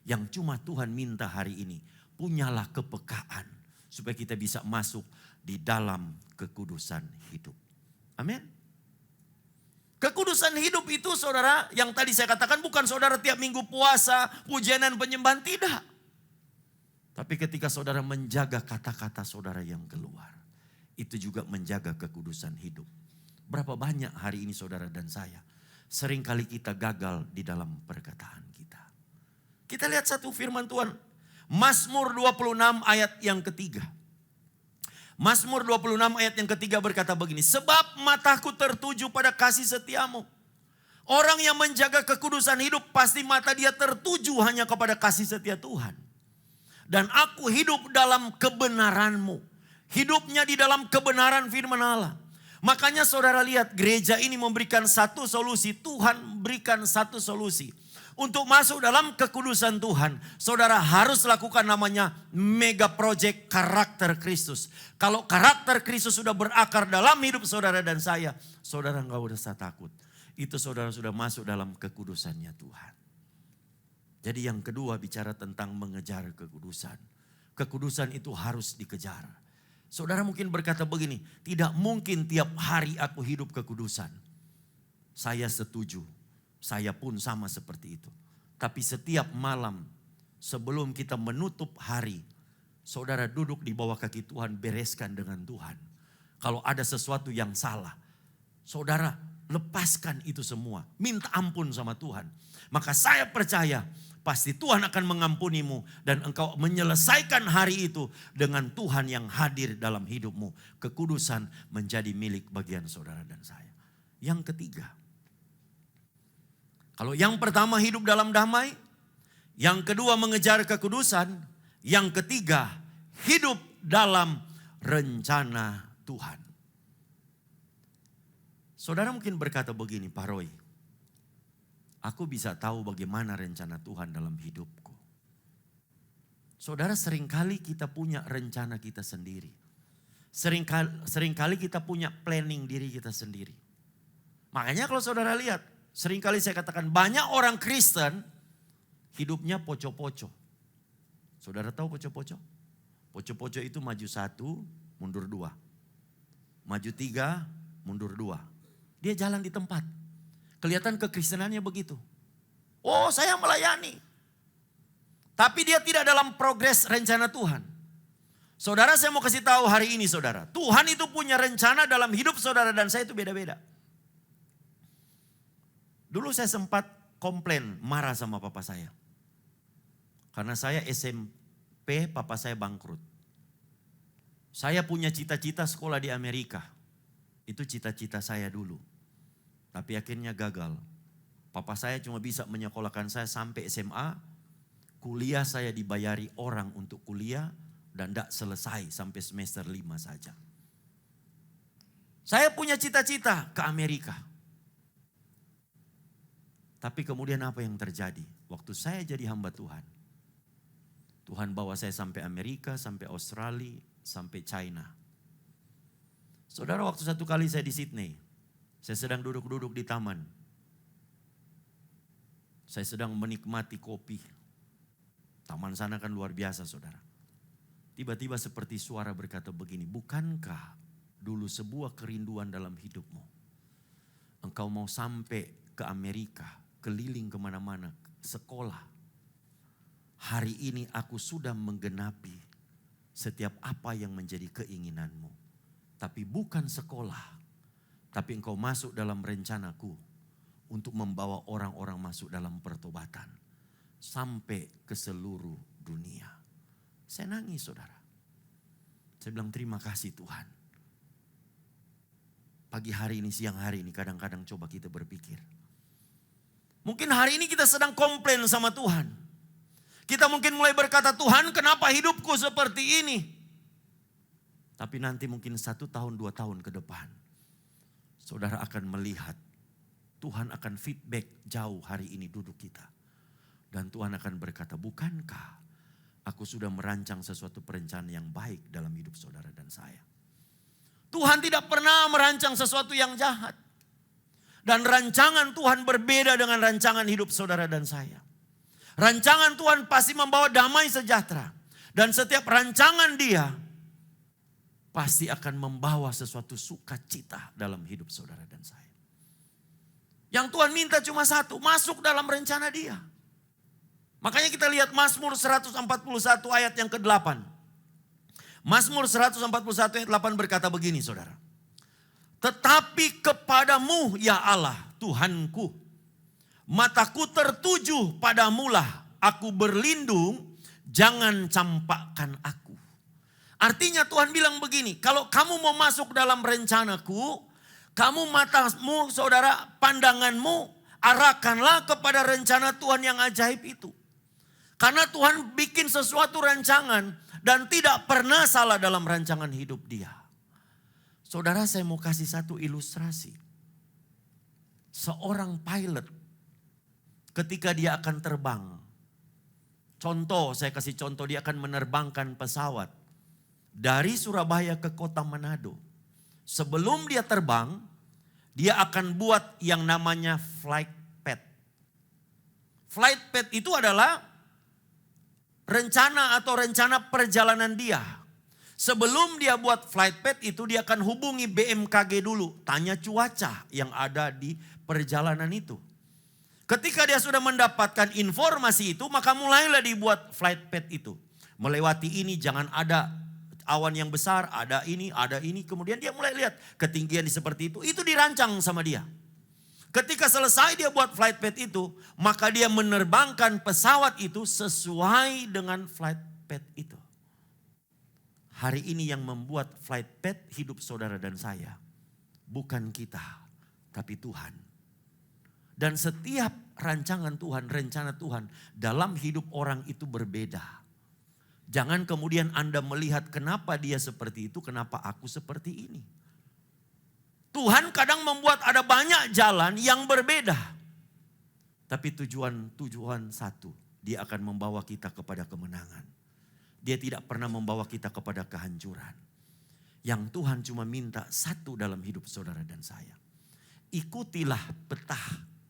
Yang cuma Tuhan minta hari ini. Punyalah kepekaan. Supaya kita bisa masuk di dalam kekudusan hidup. Amin. Kekudusan hidup itu saudara, yang tadi saya katakan bukan saudara tiap minggu puasa, pujian dan penyembahan, tidak. Tapi ketika saudara menjaga kata-kata saudara yang keluar, itu juga menjaga kekudusan hidup. Berapa banyak hari ini saudara dan saya, seringkali kita gagal di dalam perkataan kita. Kita lihat satu firman Tuhan, Mazmur 26 ayat yang ketiga. Mazmur 26 ayat yang ketiga berkata begini. Sebab mataku tertuju pada kasih setiamu. Orang yang menjaga kekudusan hidup pasti mata dia tertuju hanya kepada kasih setia Tuhan. Dan aku hidup dalam kebenaranmu. Hidupnya di dalam kebenaran firman Allah. Makanya saudara lihat gereja ini memberikan satu solusi. Tuhan berikan satu solusi. Untuk masuk dalam kekudusan Tuhan, saudara harus lakukan namanya mega project karakter Kristus. Kalau karakter Kristus sudah berakar dalam hidup saudara dan saya, saudara enggak usah takut. Itu saudara sudah masuk dalam kekudusannya Tuhan. Jadi yang kedua bicara tentang mengejar kekudusan. Kekudusan itu harus dikejar. Saudara mungkin berkata begini, tidak mungkin tiap hari aku hidup kekudusan. Saya setuju. Saya pun sama seperti itu. Tapi setiap malam sebelum kita menutup hari, saudara duduk di bawah kaki Tuhan, bereskan dengan Tuhan. Kalau ada sesuatu yang salah, saudara lepaskan itu semua. Minta ampun sama Tuhan. Maka saya percaya pasti Tuhan akan mengampunimu dan engkau menyelesaikan hari itu dengan Tuhan yang hadir dalam hidupmu. Kekudusan menjadi milik bagian saudara dan saya. Yang ketiga, kalau yang pertama hidup dalam damai, yang kedua mengejar kekudusan, yang ketiga hidup dalam rencana Tuhan. Saudara mungkin berkata begini, Pak Roy, aku bisa tahu bagaimana rencana Tuhan dalam hidupku. Saudara seringkali kita punya rencana kita sendiri. Seringkali kita punya planning diri kita sendiri. Makanya kalau saudara lihat, seringkali saya katakan banyak orang Kristen hidupnya poco-poco. Saudara tahu poco-poco? Poco-poco itu maju 1, mundur 2. Maju 3, mundur 2. Dia jalan di tempat. Kelihatan kekristenannya begitu. Oh saya melayani. Tapi dia tidak dalam progres rencana Tuhan. Saudara saya mau kasih tahu hari ini saudara. Tuhan itu punya rencana dalam hidup saudara dan saya itu beda-beda. Dulu saya sempat komplain, marah sama papa saya. Karena saya SMP, papa saya bangkrut. Saya punya cita-cita sekolah di Amerika. Itu cita-cita saya dulu. Tapi akhirnya gagal. Papa saya cuma bisa menyekolahkan saya sampai SMA. Kuliah saya dibayari orang untuk kuliah. Dan tidak selesai sampai semester 5 saja. Saya punya cita-cita ke Amerika. Tapi kemudian apa yang terjadi? Waktu saya jadi hamba Tuhan. Tuhan bawa saya sampai Amerika, sampai Australia, sampai China. Saudara waktu satu kali saya di Sydney. Saya sedang duduk-duduk di taman. Saya sedang menikmati kopi. Taman sana kan luar biasa saudara. Tiba-tiba seperti suara berkata begini. Bukankah dulu sebuah kerinduan dalam hidupmu? Engkau mau sampai ke Amerika. Keliling kemana-mana, sekolah. Hari ini aku sudah menggenapi setiap apa yang menjadi keinginanmu. Tapi bukan sekolah, tapi engkau masuk dalam rencanaku untuk membawa orang-orang masuk dalam pertobatan. sampai ke seluruh dunia. Saya nangis saudara. Saya bilang terima kasih Tuhan. Pagi hari ini, siang hari ini kadang-kadang coba kita berpikir. Mungkin hari ini kita sedang komplain sama Tuhan. Kita mungkin mulai berkata, Tuhan kenapa hidupku seperti ini? Tapi nanti mungkin 1 tahun, 2 tahun ke depan. Saudara akan melihat Tuhan akan feedback jauh hari ini duduk kita. Dan Tuhan akan berkata, bukankah aku sudah merancang sesuatu perencanaan yang baik dalam hidup saudara dan saya. Tuhan tidak pernah merancang sesuatu yang jahat. Dan rancangan Tuhan berbeda dengan rancangan hidup saudara dan saya. Rancangan Tuhan pasti membawa damai sejahtera. Dan setiap rancangan Dia pasti akan membawa sesuatu sukacita dalam hidup saudara dan saya. Yang Tuhan minta cuma satu, masuk dalam rencana Dia. Makanya kita lihat Mazmur 141 ayat yang ke-8. Mazmur 141 ayat 8 berkata begini saudara. Tetapi kepadamu ya Allah Tuhanku, mataku tertuju padamulah, aku berlindung, jangan campakkan aku. Artinya Tuhan bilang begini, kalau kamu mau masuk dalam rencanaku, kamu matamu saudara, pandanganmu arahkanlah kepada rencana Tuhan yang ajaib itu. Karena Tuhan bikin sesuatu rancangan dan tidak pernah salah dalam rancangan hidup Dia. Saudara, saya mau kasih satu ilustrasi. Seorang pilot ketika dia akan terbang. Contoh, saya kasih contoh, dia akan menerbangkan pesawat dari Surabaya ke kota Manado. Sebelum dia terbang, dia akan buat yang namanya flight pad. Flight pad itu adalah rencana perjalanan dia. Sebelum dia buat flight pad itu, dia akan hubungi BMKG dulu. Tanya cuaca yang ada di perjalanan itu. Ketika dia sudah mendapatkan informasi itu, maka mulailah dibuat flight pad itu. Melewati ini jangan ada awan yang besar, ada ini. Kemudian dia mulai lihat ketinggian seperti itu. Itu dirancang sama dia. Ketika selesai dia buat flight pad itu, maka dia menerbangkan pesawat itu sesuai dengan flight pad itu. Hari ini yang membuat flight pad hidup saudara dan saya, bukan kita, tapi Tuhan. Dan setiap rancangan Tuhan, rencana Tuhan dalam hidup orang itu berbeda. Jangan kemudian Anda melihat kenapa dia seperti itu, kenapa aku seperti ini. Tuhan kadang membuat ada banyak jalan yang berbeda. Tapi tujuan satu, Dia akan membawa kita kepada kemenangan. Dia tidak pernah membawa kita kepada kehancuran. Yang Tuhan cuma minta satu dalam hidup saudara dan saya. Ikutilah peta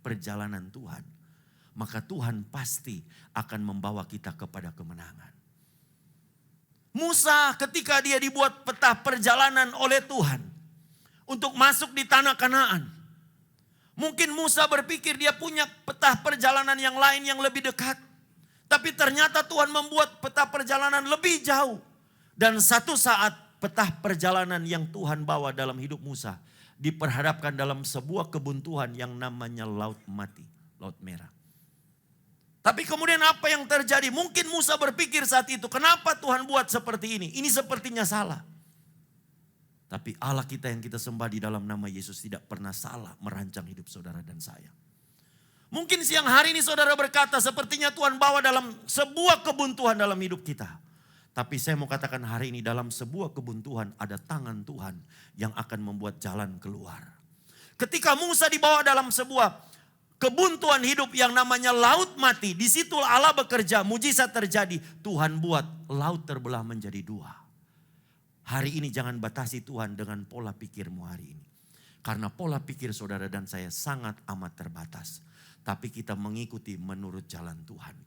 perjalanan Tuhan. Maka Tuhan pasti akan membawa kita kepada kemenangan. Musa ketika dia dibuat peta perjalanan oleh Tuhan untuk masuk di tanah Kanaan. Mungkin Musa berpikir dia punya peta perjalanan yang lain yang lebih dekat. Tapi ternyata Tuhan membuat peta perjalanan lebih jauh. Dan satu saat peta perjalanan yang Tuhan bawa dalam hidup Musa diperhadapkan dalam sebuah kebuntuan yang namanya Laut Mati, Laut Merah. Tapi kemudian apa yang terjadi? Mungkin Musa berpikir saat itu, kenapa Tuhan buat seperti ini? Ini sepertinya salah. Tapi Allah kita yang kita sembah di dalam nama Yesus tidak pernah salah merancang hidup saudara dan saya. Mungkin siang hari ini saudara berkata, sepertinya Tuhan bawa dalam sebuah kebuntuan dalam hidup kita. Tapi saya mau katakan hari ini dalam sebuah kebuntuan ada tangan Tuhan yang akan membuat jalan keluar. Ketika Musa dibawa dalam sebuah kebuntuan hidup yang namanya Laut Mati, di situ Allah bekerja, mujizat terjadi. Tuhan buat laut terbelah menjadi dua. Hari ini jangan batasi Tuhan dengan pola pikirmu hari ini. Karena pola pikir saudara dan saya sangat amat terbatas. Tapi kita mengikuti menurut jalan Tuhan.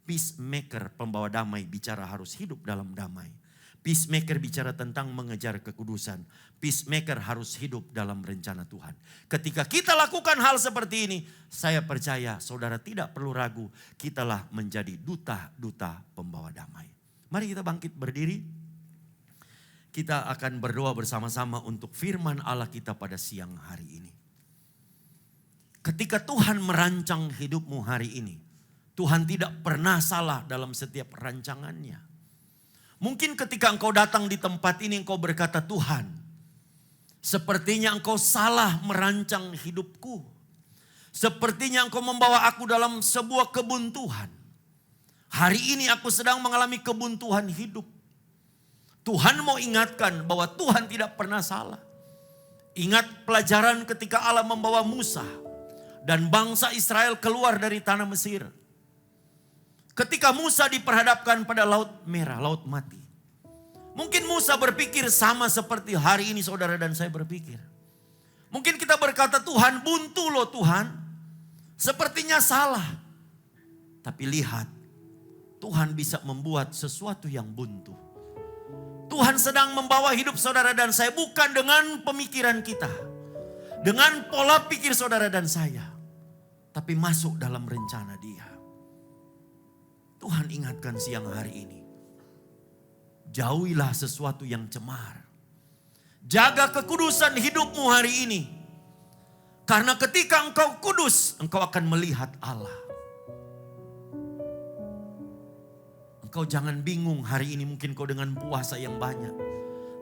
Peacemaker, pembawa damai, bicara harus hidup dalam damai. Peacemaker bicara tentang mengejar kekudusan. Peacemaker harus hidup dalam rencana Tuhan. Ketika kita lakukan hal seperti ini, saya percaya saudara tidak perlu ragu. Kitalah menjadi duta-duta pembawa damai. Mari kita bangkit berdiri. Kita akan berdoa bersama-sama untuk firman Allah kita pada siang hari ini. Ketika Tuhan merancang hidupmu hari ini, Tuhan tidak pernah salah dalam setiap rancangannya. Mungkin ketika engkau datang di tempat ini engkau berkata, Tuhan, sepertinya engkau salah merancang hidupku. Sepertinya engkau membawa aku dalam sebuah kebuntuan. Hari ini aku sedang mengalami kebuntuan hidup. Tuhan mau ingatkan bahwa Tuhan tidak pernah salah. Ingat pelajaran ketika Allah membawa Musa dan bangsa Israel keluar dari tanah Mesir. Ketika Musa diperhadapkan pada Laut Merah, Laut Mati. Mungkin Musa berpikir sama seperti hari ini saudara dan saya berpikir. Mungkin kita berkata, Tuhan buntu loh Tuhan. Sepertinya salah. Tapi lihat, Tuhan bisa membuat sesuatu yang buntu. Tuhan sedang membawa hidup saudara dan saya bukan dengan pemikiran kita. Dengan pola pikir saudara dan saya. Tapi masuk dalam rencana Dia. Tuhan ingatkan siang hari ini. Jauhilah sesuatu yang cemar. Jaga kekudusan hidupmu hari ini. Karena ketika engkau kudus, engkau akan melihat Allah. Engkau jangan bingung hari ini mungkin kau dengan puasa yang banyak.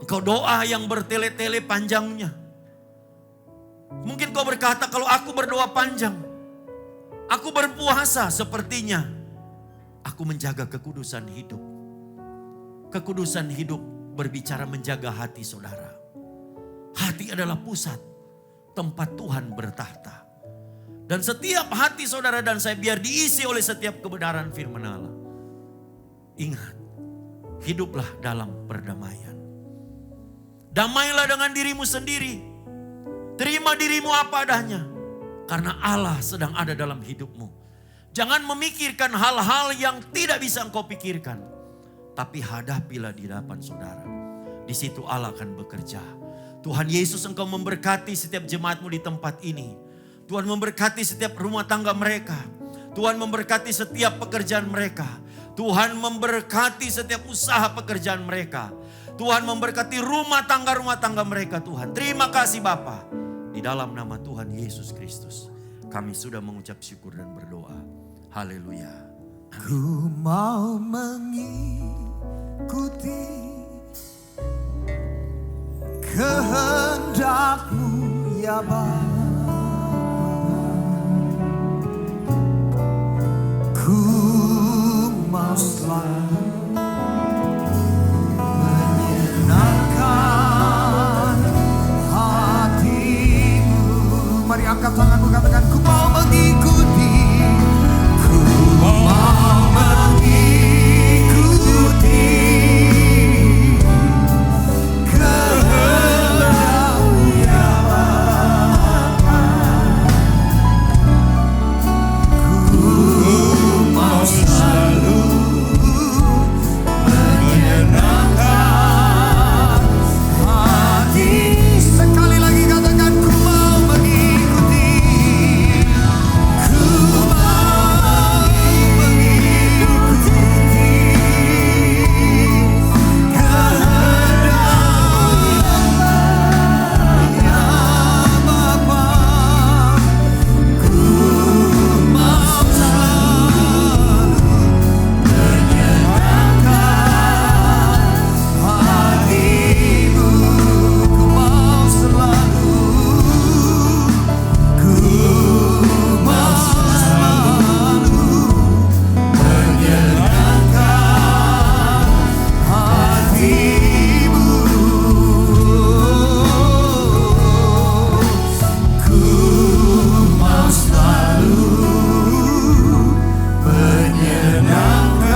Engkau doa yang bertele-tele panjangnya. Mungkin kau berkata kalau aku berdoa panjang. Aku berpuasa sepertinya. Aku menjaga kekudusan hidup. Kekudusan hidup berbicara menjaga hati saudara. Hati adalah pusat tempat Tuhan bertahta. Dan setiap hati saudara dan saya biar diisi oleh setiap kebenaran firman Allah. Ingat, hiduplah dalam perdamaian. Damailah dengan dirimu sendiri. Terima dirimu apa adanya. Karena Allah sedang ada dalam hidupmu. Jangan memikirkan hal-hal yang tidak bisa engkau pikirkan. Tapi hadapilah di hadapan saudara. Di situ Allah akan bekerja. Tuhan Yesus engkau memberkati setiap jemaatmu di tempat ini. Tuhan memberkati setiap rumah tangga mereka. Tuhan memberkati setiap pekerjaan mereka. Tuhan memberkati setiap usaha pekerjaan mereka. Tuhan memberkati rumah tangga mereka Tuhan. Terima kasih Bapa. Di dalam nama Tuhan Yesus Kristus. Kami sudah mengucap syukur dan berdoa. Haleluya. Ku mau mengikuti kehendak-Mu ya Bapa. Ku mau selalu menyenangkan hati-Mu. Mari angkat tanganmu katakan ku mau mengikuti. Ku mau mengikuti kehendak-Mu ya Bapa. Ku mau selalu menyenangkan hati. Sekali lagi katakan ku mau mengikuti. Ku mau mengikuti kehendak-Mu ya Bapa. Ku mau selalu menyenangkan hati-Mu. Ku mau selalu, ku mau selalu menyenangkan hati-Mu. Ku mau selalu menyenangkan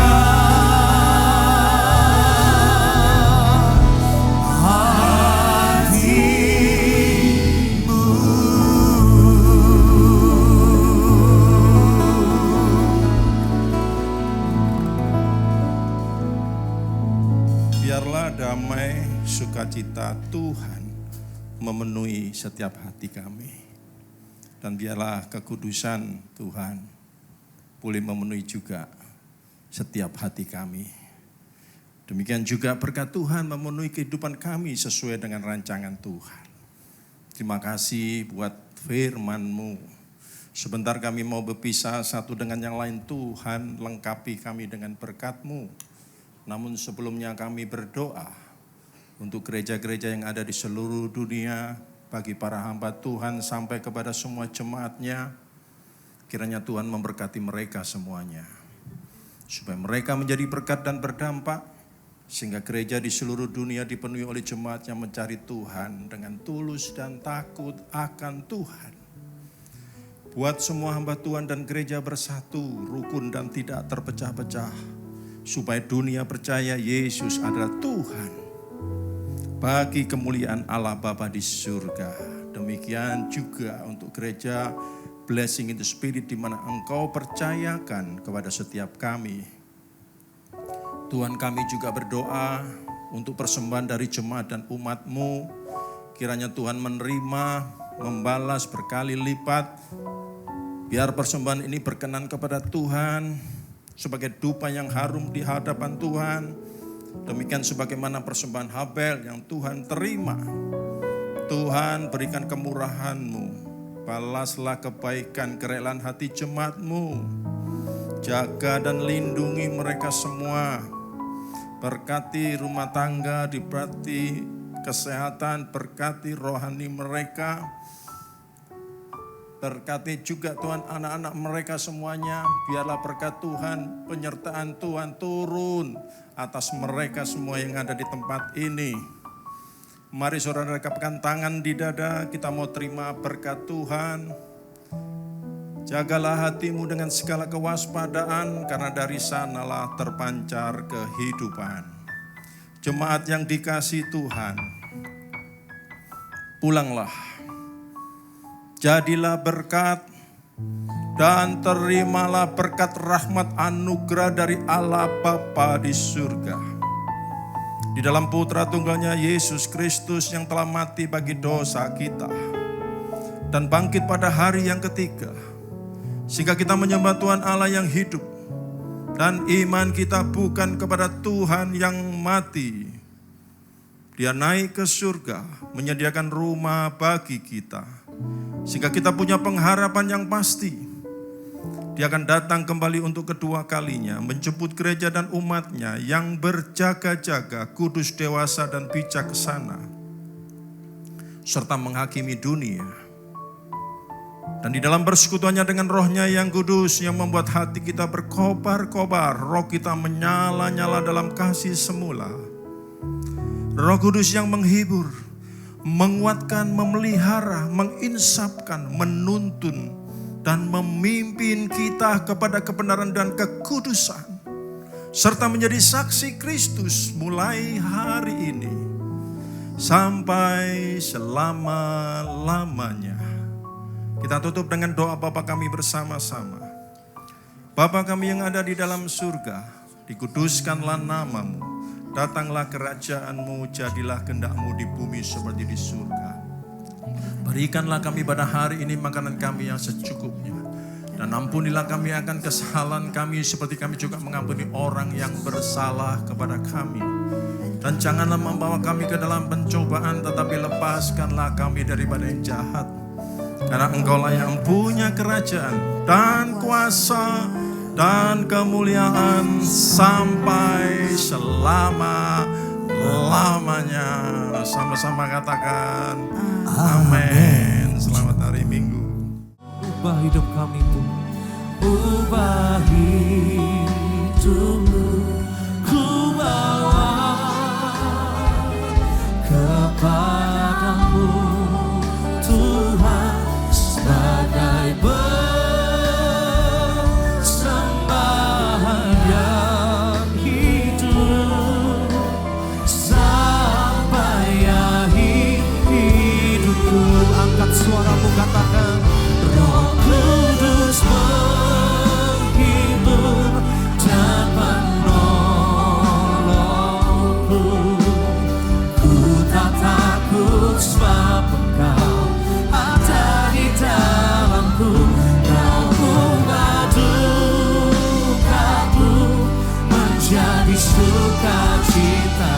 Biarlah damai sukacita Tuhan memenuhi setiap hati kami. Dan biarlah kekudusan Tuhan boleh memenuhi juga setiap hati kami. Demikian juga berkat Tuhan memenuhi kehidupan kami sesuai dengan rancangan Tuhan. Terima kasih buat firman-Mu. Sebentar kami mau berpisah satu dengan yang lain, Tuhan lengkapi kami dengan berkat-Mu. Namun sebelumnya kami berdoa untuk gereja-gereja yang ada di seluruh dunia, bagi para hamba Tuhan sampai kepada semua jemaatnya. Kiranya Tuhan memberkati mereka semuanya, supaya mereka menjadi berkat dan berdampak, sehingga gereja di seluruh dunia dipenuhi oleh jemaat yang mencari Tuhan dengan tulus dan takut akan Tuhan. Buat semua hamba Tuhan dan gereja bersatu, rukun dan tidak terpecah-pecah, supaya dunia percaya Yesus adalah Tuhan, bagi kemuliaan Allah Bapa di surga. Demikian juga untuk gereja Blessing in the Spirit, di mana Engkau percayakan kepada setiap kami. Tuhan, kami juga berdoa untuk persembahan dari jemaat dan umat-Mu. Kiranya Tuhan menerima, membalas berkali lipat. Biar persembahan ini berkenan kepada Tuhan sebagai dupa yang harum di hadapan Tuhan. Demikian sebagaimana persembahan Habel yang Tuhan terima. Tuhan, berikan kemurahan-Mu, balaslah kebaikan kerelaan hati jemaat-Mu. Jaga dan lindungi mereka semua. Berkati rumah tangga, diberkati kesehatan, berkati rohani mereka. Berkati juga Tuhan anak-anak mereka semuanya. Biarlah berkat Tuhan, penyertaan Tuhan turun atas mereka semua yang ada di tempat ini. Mari saudara rekapkan tangan di dada, kita mau terima berkat Tuhan. Jagalah hatimu dengan segala kewaspadaan, karena dari sanalah terpancar kehidupan. Jemaat yang dikasihi Tuhan, pulanglah. Jadilah berkat dan terimalah berkat rahmat anugerah dari Allah Bapa di surga. Di dalam Putra Tunggalnya Yesus Kristus yang telah mati bagi dosa kita dan bangkit pada hari yang ketiga, sehingga kita menyembah Tuhan Allah yang hidup, dan iman kita bukan kepada Tuhan yang mati. Dia naik ke surga, menyediakan rumah bagi kita, sehingga kita punya pengharapan yang pasti. Dia akan datang kembali untuk kedua kalinya, menjemput gereja dan umatnya yang berjaga-jaga, kudus, dewasa, dan bijaksana, serta menghakimi dunia. Dan di dalam persekutuannya dengan Roh-Nya yang kudus, yang membuat hati kita berkobar-kobar, roh kita menyala-nyala dalam kasih semula. Roh Kudus yang menghibur, menguatkan, memelihara, menginsapkan, menuntun, dan memimpin kita kepada kebenaran dan kekudusan, serta menjadi saksi Kristus mulai hari ini sampai selama-lamanya. Kita tutup dengan doa Bapa kami bersama-sama. Bapa kami yang ada di dalam surga, dikuduskanlah nama-Mu. Datanglah kerajaan-Mu, jadilah kehendak-Mu di bumi seperti di surga. Berikanlah kami pada hari ini makanan kami yang secukupnya. Dan ampunilah kami akan kesalahan kami seperti kami juga mengampuni orang yang bersalah kepada kami. Dan janganlah membawa kami ke dalam pencobaan, tetapi lepaskanlah kami daripada yang jahat. Karena Engkaulah yang punya kerajaan dan kuasa dan kemuliaan sampai selama-lamanya. Sama-sama katakan amin. Selamat hari Minggu. Ubah hidup kami Tuhan, ubah hidupmu, ku bawa kepadamu Tuhan, sebagai persembahan yang hidup sampai akhir hidupku. Angkat suaramu, katakan Roh Kudus menghibur dan menolongku. Ku tak takut sebab Engkau ada di dalamku. Kau ubah dukaku menjadi sukacita.